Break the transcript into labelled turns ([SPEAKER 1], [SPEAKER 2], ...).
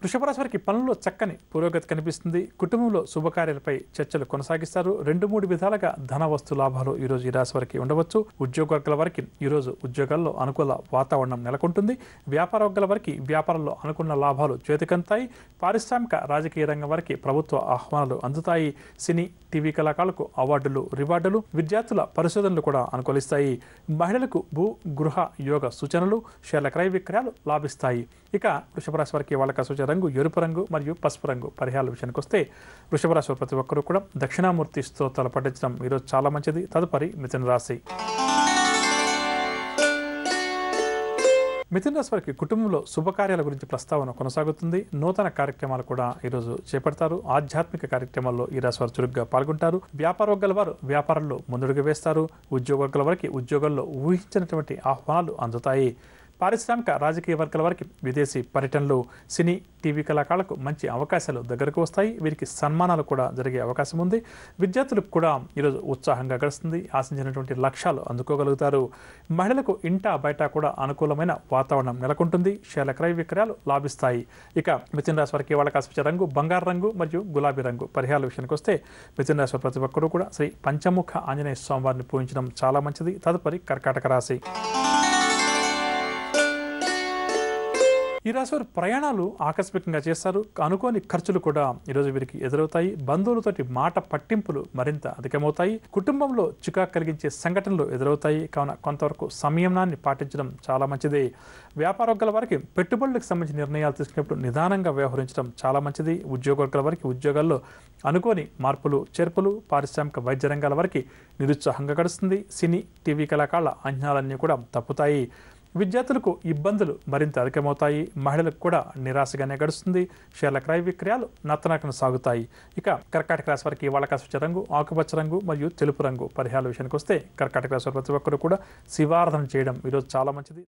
[SPEAKER 1] వృషభ రాశి వారికి పనుల్లో చక్కని పురోగతి కనిపిస్తుంది. కుటుంబంలో శుభకార్యాలపై చర్చలు కొనసాగిస్తారు. 2-3 విధాలుగా ధన వస్తు లాభాలు ఈ రోజు ఈ రాశి వారికి ఉండవచ్చు. ఉద్యోగవర్గాల వారికి ఈ రోజు ఉద్యోగాల్లో అనుకూల వాతావరణం నెలకొంటుంది. వ్యాపార వర్గాల వారికి వ్యాపారంలో అనుకున్న లాభాలు చేతికంతాయి. పారిశ్రామిక రాజకీయ రంగం వారికి ప్రభుత్వ ఆహ్వానాలు అందుతాయి. సినీ టీవీ కళాకారులకు అవార్డులు రివార్డులు, విద్యార్థుల పరిశోధనలు కూడా అనుకూలిస్తాయి. మహిళలకు భూ గృహ యోగ సూచనలు, షేర్ల క్రయ విక్రయాలు లాభిస్తాయి. ఇక వృషభ రాశి వారికి వాళ్ళకి సూచన రంగు ఎరుపు రంగు మరియు పసుపు రంగు. పరిహారాల విషయానికి వస్తే వృషభ రాశి వారు ప్రతి ఒక్కరూ కూడా దక్షిణామూర్తి స్తోత్రాలు పఠించడం ఈరోజు చాలా మంచిది. తదుపరి మిథున రాశి. మిథున రాశి వారికి కుటుంబంలో శుభకార్యాల గురించి ప్రస్తావన కొనసాగుతుంది. నూతన కార్యక్రమాలు కూడా ఈరోజు చేపడతారు. ఆధ్యాత్మిక కార్యక్రమాల్లో ఈ రాశి వారు చురుగ్గా పాల్గొంటారు. వ్యాపార వర్గాల వారు వ్యాపారంలో ముందడుగు వేస్తారు. ఉద్యోగ వర్గాల వారికి ఉద్యోగాల్లో ఊహించినటువంటి ఆహ్వానాలు అందుతాయి. పారిశ్రామిక రాజకీయ వర్గాల వారికి విదేశీ పర్యటనలు, సినీ టీవీ కళాకారులకు మంచి అవకాశాలు దగ్గరకు వస్తాయి. వీరికి సన్మానాలు కూడా జరిగే అవకాశం ఉంది. విద్యార్థులకు కూడా ఈరోజు ఉత్సాహంగా గడుస్తుంది. ఆశించినటువంటి లక్ష్యాలు అందుకోగలుగుతారు. మహిళలకు ఇంటా బయట కూడా అనుకూలమైన వాతావరణం నెలకొంటుంది. షేర్ల క్రయ విక్రయాలు లాభిస్తాయి. ఇక మిథున రాశి వారికి వాళ్ళకి ఆశించే రంగు బంగారు రంగు మరియు గులాబీ రంగు. పరిహారాల విషయానికి వస్తే మిథున రాశి ప్రతి ఒక్కరూ కూడా శ్రీ పంచముఖ ఆంజనేయ స్వామివారిని పూజించడం చాలా మంచిది. తదుపరి కర్కాటక రాశి. ఈ రాశి వారు ప్రయాణాలు ఆకస్మికంగా చేస్తారు. అనుకోని ఖర్చులు కూడా ఈరోజు వీరికి ఎదురవుతాయి. బంధువులతోటి మాట పట్టింపులు మరింత అధికమవుతాయి. కుటుంబంలో చికాకు కలిగించే సంఘటనలు ఎదురవుతాయి. కావున కొంతవరకు సంయమనాన్ని పాటించడం చాలా మంచిది. వ్యాపార వర్గాల వారికి పెట్టుబడులకు సంబంధించిన నిర్ణయాలు తీసుకునేప్పుడు నిదానంగా వ్యవహరించడం చాలా మంచిది. ఉద్యోగ వర్గాల వారికి ఉద్యోగాల్లో అనుకోని మార్పులు చేర్పులు, పారిశ్రామిక వైద్య రంగాల వారికి నిరుత్సాహంగా గడుస్తుంది. సినీ టీవీ కళాకారుల అంచనాలన్నీ కూడా తప్పుతాయి. విద్యార్థులకు ఇబ్బందులు మరింత అధికమవుతాయి. మహిళలకు కూడా నిరాశగానే గడుస్తుంది. షేర్ల క్రయ విక్రయాలు నత్తనకన సాగుతాయి. ఇక కర్కాటక రాశి వారికి వాళ్ళకి ఆశించే రంగు ఆకుపచ్చ రంగు మరియు తెలుపు రంగు. పరిహారాల విషయానికి వస్తే కర్కాటక రాశి వారి ప్రతి ఒక్కరు కూడా శివారాధన చేయడం ఈరోజు చాలా మంచిది.